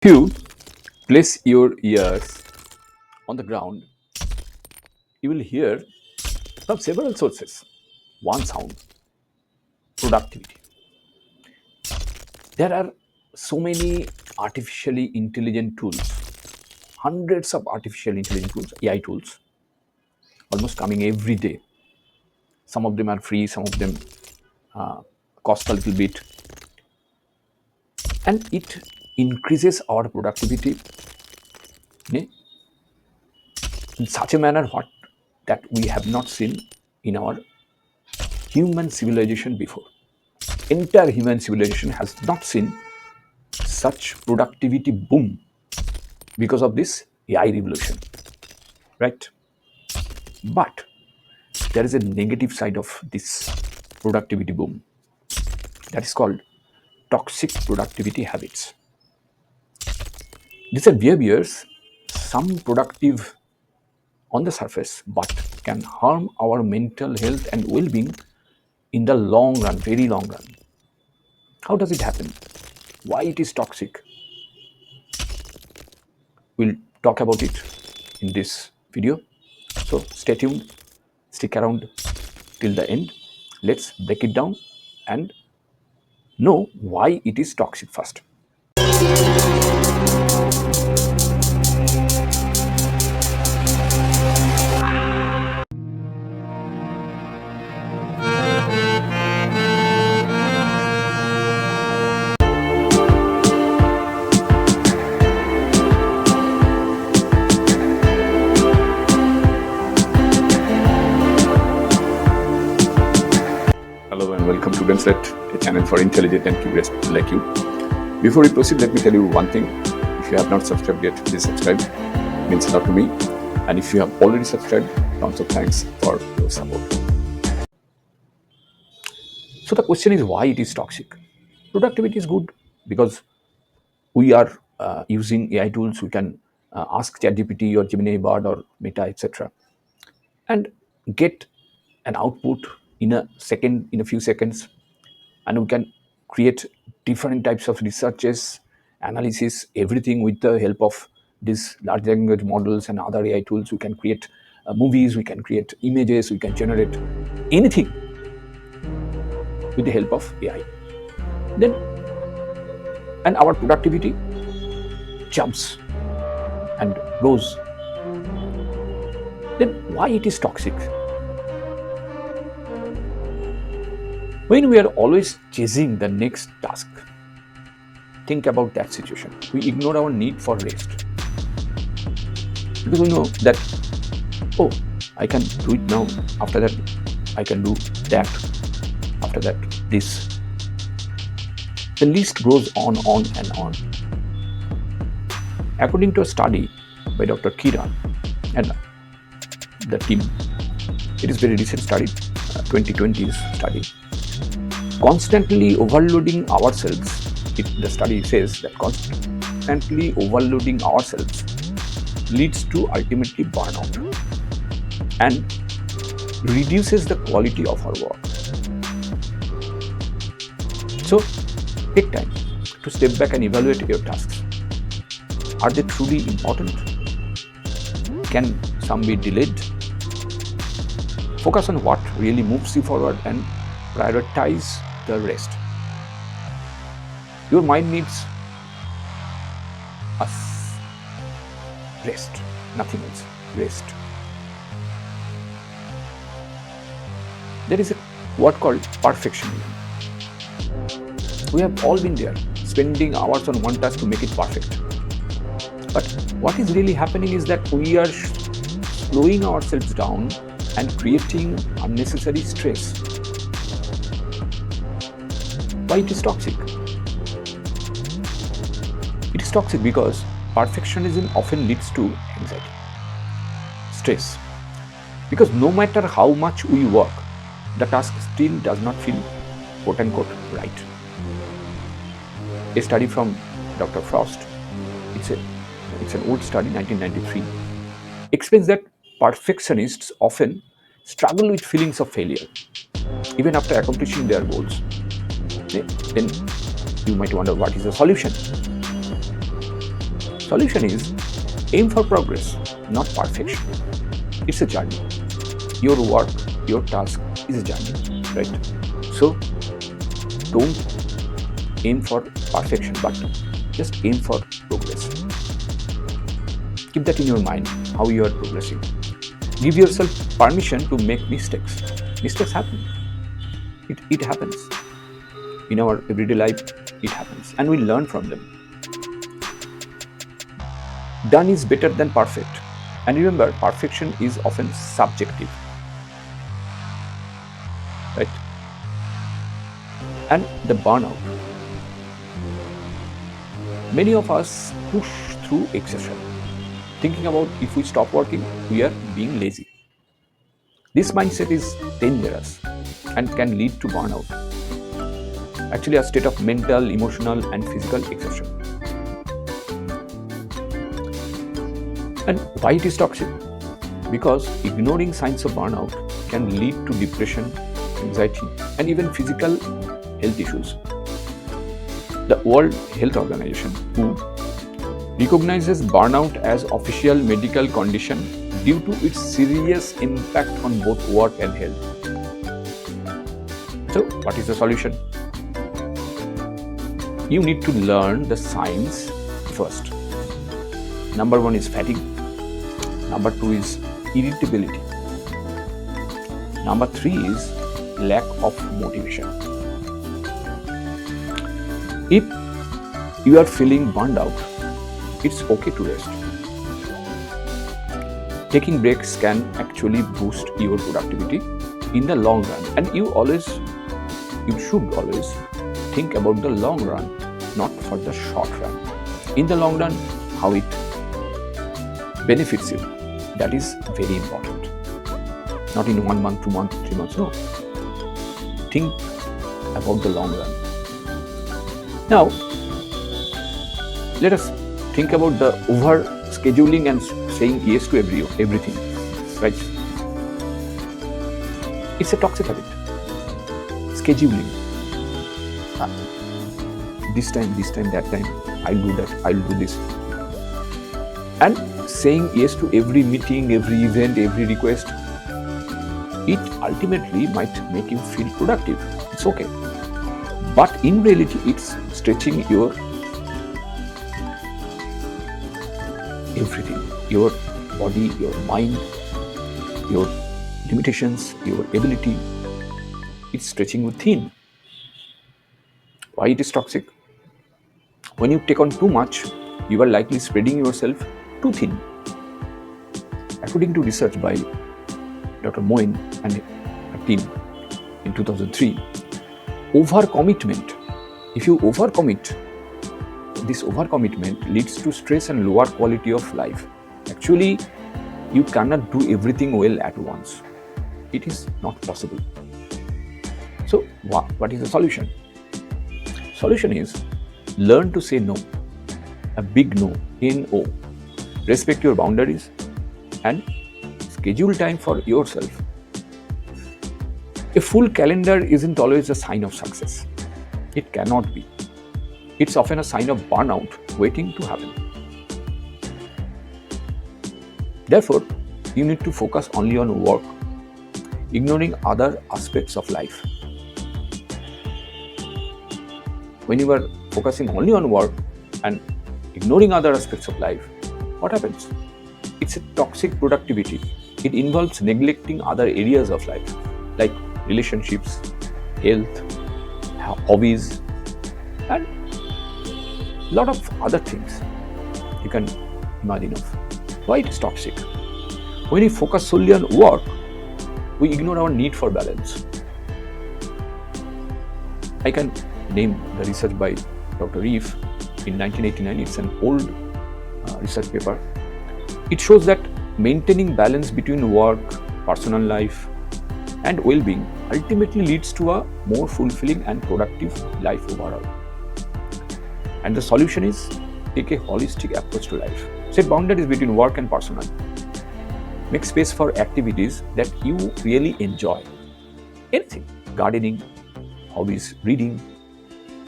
If you place your ears on the ground, you will hear from several sources. One sound, productivity. There are so many artificially intelligent tools, hundreds of artificial intelligent tools, AI tools, almost coming every day. Some of them are free, some of them cost a little bit, and it increases our productivity in such a manner what that we have not seen in our human civilization before. Entire human civilization has not seen such productivity boom because of this AI revolution, right? But there is a negative side of this productivity boom that is called toxic productivity habits. These are behaviors, some productive on the surface, but can harm our mental health and well being in the long run, very long run. How does it happen? Why it is toxic? We'll talk about it in this video. So stay tuned, stick around till the end. Let's break it down and know why it is toxic first. Hello and welcome to Gunset, a channel for intelligent and curious people like you. Before we proceed, let me tell you one thing. If you have not subscribed yet, please subscribe. It means a lot to me. And if you have already subscribed, tons of thanks for your support. So the question is why it is toxic. Productivity is good because we are using AI tools. We can ask ChatGPT or Gemini Bard or Meta, etc., and get an output in a second, in a few seconds, and we can create different types of researches, analysis, everything with the help of these large language models and other AI tools. We can create movies, we can create images, we can generate anything with the help of AI. Then, and our productivity jumps and grows. Then why it is toxic? When we are always chasing the next task, think about that situation. We ignore our need for rest because we know that, oh, I can do it now. After that, I can do that. After that, this. The list goes on and on. According to a study by Dr. Kiran and the team, it is very recent study, 2020's study. Constantly overloading ourselves, the study says that constantly overloading ourselves leads to ultimately burnout and reduces the quality of our work. So take time to step back and evaluate your tasks. Are they truly important? Can some be delayed? Focus on what really moves you forward and prioritize the rest. Your mind needs a rest, nothing else. Rest. There is a word called perfectionism. We have all been there, spending hours on one task to make it perfect. But what is really happening is that we are slowing ourselves down and creating unnecessary stress. Why it is toxic? It is toxic because perfectionism often leads to anxiety, stress. Because no matter how much we work, the task still does not feel quote unquote right. A study from Dr. Frost, it's an old study, 1993, explains that perfectionists often struggle with feelings of failure, even after accomplishing their goals. Then you might wonder what is the solution. Solution is aim for progress, not perfection. It's a journey. Your work, your task is a journey, right? So don't aim for perfection, but just aim for progress. Keep that in your mind, how you are progressing. Give yourself permission to make mistakes. Mistakes happen. It happens. In our everyday life, it happens. And we learn from them. Done is better than perfect. And remember, perfection is often subjective. Right? And the burnout. Many of us push through exertion, thinking about if we stop working, we are being lazy. This mindset is dangerous and can lead to burnout. Actually, a state of mental, emotional, and physical exhaustion. And why it is toxic? Because ignoring signs of burnout can lead to depression, anxiety, and even physical health issues. The World Health Organization, WHO, recognizes burnout as official medical condition due to its serious impact on both work and health. So, what is the solution? You need to learn the signs first. Number 1 is fatigue. Number 2 is irritability. Number 3 is lack of motivation. If you are feeling burned out, it's okay to rest. Taking breaks can actually boost your productivity in the long run, and you should always think about the long run, not for the short run. In the long run, how it benefits you, that is very important. Not in 1 month, 2 months, 3 months, no. Think about the long run. Now, let us think about the over scheduling and saying yes to everything, right? It's a toxic habit. Scheduling. This time, that time, I'll do that, I'll do this. And saying yes to every meeting, every event, every request, it ultimately might make you feel productive. It's okay. But in reality, it's stretching your everything, your body, your mind, your limitations, your ability. It's stretching you thin. Why it is toxic? When you take on too much, you are likely spreading yourself too thin. According to research by Dr. Moen and her team in 2003, overcommitment. If you overcommit, this overcommitment leads to stress and lower quality of life. Actually, you cannot do everything well at once. It is not possible. So, what is the solution? Solution is learn to say no. A big no, N-O. Respect your boundaries and schedule time for yourself. A full calendar isn't always a sign of success. It cannot be. It's often a sign of burnout waiting to happen. Therefore, you need to focus only on work, ignoring other aspects of life. When you are focusing only on work and ignoring other aspects of life, what happens? It's a toxic productivity. It involves neglecting other areas of life, like relationships, health, hobbies, and a lot of other things you can imagine of. Why it is toxic? When we focus solely on work, we ignore our need for balance. I can name the research by Dr. Reef in 1989. It's an old research paper. It shows that maintaining balance between work, personal life, and well-being ultimately leads to a more fulfilling and productive life overall. And the solution is take a holistic approach to life. Set boundaries between work and personal. Make space for activities that you really enjoy. Anything. Gardening, hobbies, reading,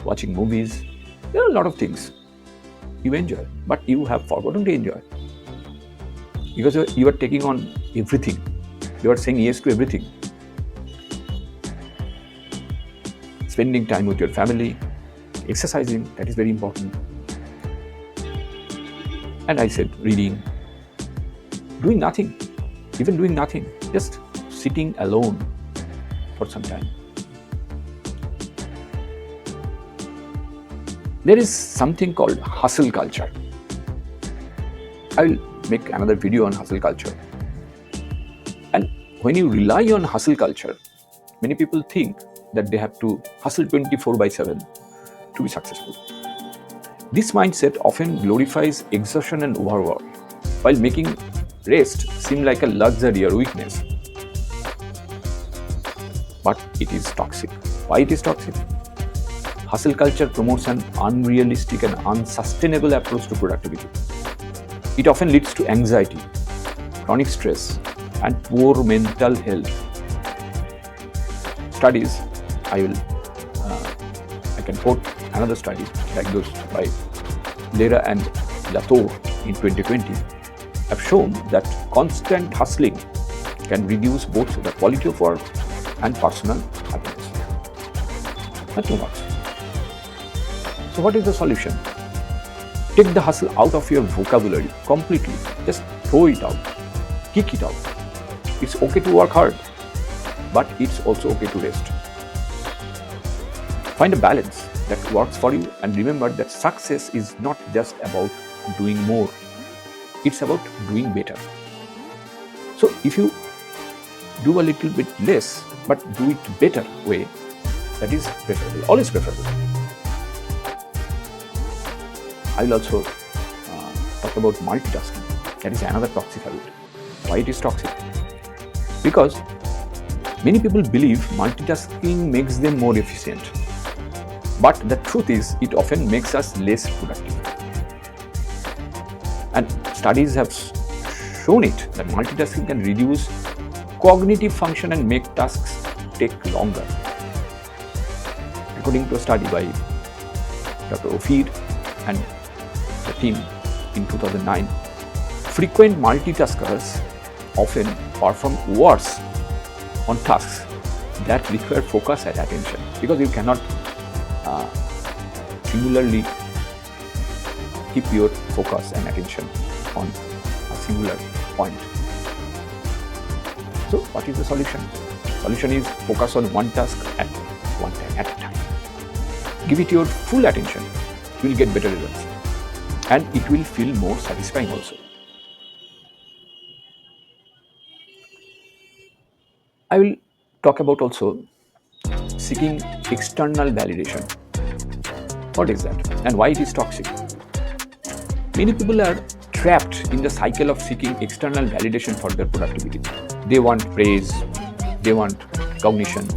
watching movies. There are a lot of things. you enjoy, but you have forgotten to enjoy because you are taking on everything. You are saying yes to everything. Spending time with your family, exercising, that is very important. And I said reading, doing nothing, even doing nothing, just sitting alone for some time. There is something called hustle culture. I will make another video on hustle culture. And when you rely on hustle culture, many people think that they have to hustle 24/7 to be successful. This mindset often glorifies exhaustion and overwork, while making rest seem like a luxury or weakness. But it is toxic. Why it is toxic? Hustle culture promotes an unrealistic and unsustainable approach to productivity. It often leads to anxiety, chronic stress, and poor mental health. Studies, I can quote another study diagnosed by Lera and Latour in 2020, have shown that constant hustling can reduce both the quality of work and personal happiness. Not too much. So what is the solution? Take the hustle out of your vocabulary completely. Just throw it out, kick it out. It's okay to work hard, but it's also okay to rest. Find a balance that works for you, and remember that success is not just about doing more, it's about doing better. So if you do a little bit less but do it better way, that is preferable, always preferable. I will also talk about multitasking. That is another toxic habit. Why it is toxic? Because many people believe multitasking makes them more efficient. But the truth is, it often makes us less productive. And studies have shown it that multitasking can reduce cognitive function and make tasks take longer. According to a study by Dr. Ophir and the team in 2009, frequent multitaskers often perform worse on tasks that require focus and attention, because you cannot singularly keep your focus and attention on a singular point. So what is the solution? Solution is focus on one task at one time, at a time. Give it your full attention. You will get better results, and it will feel more satisfying also. I will talk about also seeking external validation. What is that and why it is toxic? Many people are trapped in the cycle of seeking external validation for their productivity. They want praise, they want recognition,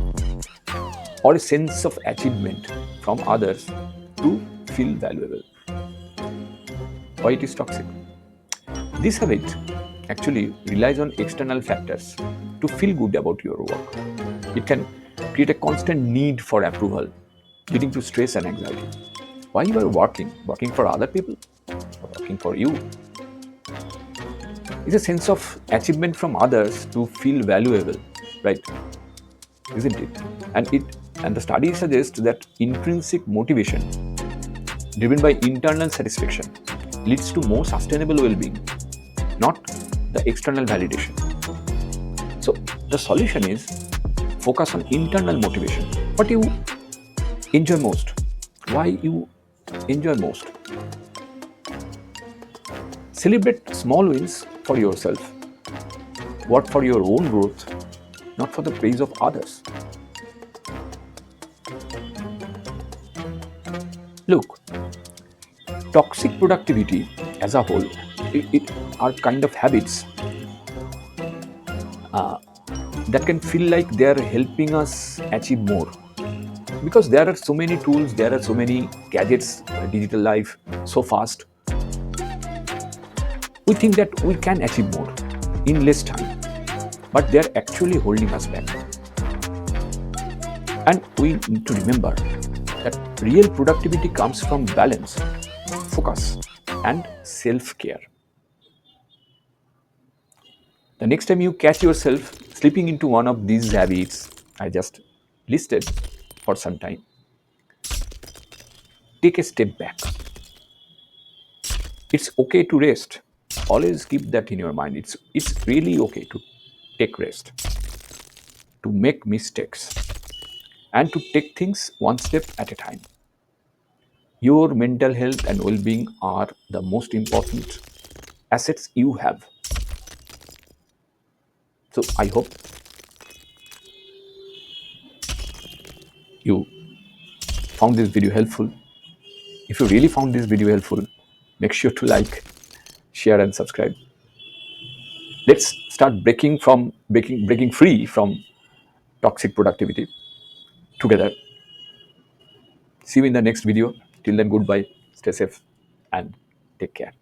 or a sense of achievement from others to feel valuable. Why it is toxic? This habit actually relies on external factors to feel good about your work. It can create a constant need for approval, leading to stress and anxiety. Why you are working? Working for other people or working for you? It's a sense of achievement from others to feel valuable, right? Isn't it? And the study suggests that intrinsic motivation driven by internal satisfaction leads to more sustainable well-being, not the external validation. So the solution is focus on internal motivation. What you enjoy most? Why you enjoy most? Celebrate small wins for yourself. Work for your own growth, not for the praise of others. Look, toxic productivity as a whole, it are kind of habits that can feel like they are helping us achieve more. Because there are so many tools, there are so many gadgets, digital life, so fast. We think that we can achieve more in less time, but they are actually holding us back. And we need to remember that real productivity comes from balance, focus, and self-care. The next time you catch yourself slipping into one of these habits I just listed for some time, take a step back. It's okay to rest. Always keep that in your mind. It's really okay to take rest, to make mistakes, and to take things one step at a time. Your mental health and well-being are the most important assets you have. So I hope you found this video helpful. If you really found this video helpful, make sure to like, share, and subscribe. Let's start breaking free from toxic productivity together. See you in the next video. Till then, goodbye, stay safe, and take care.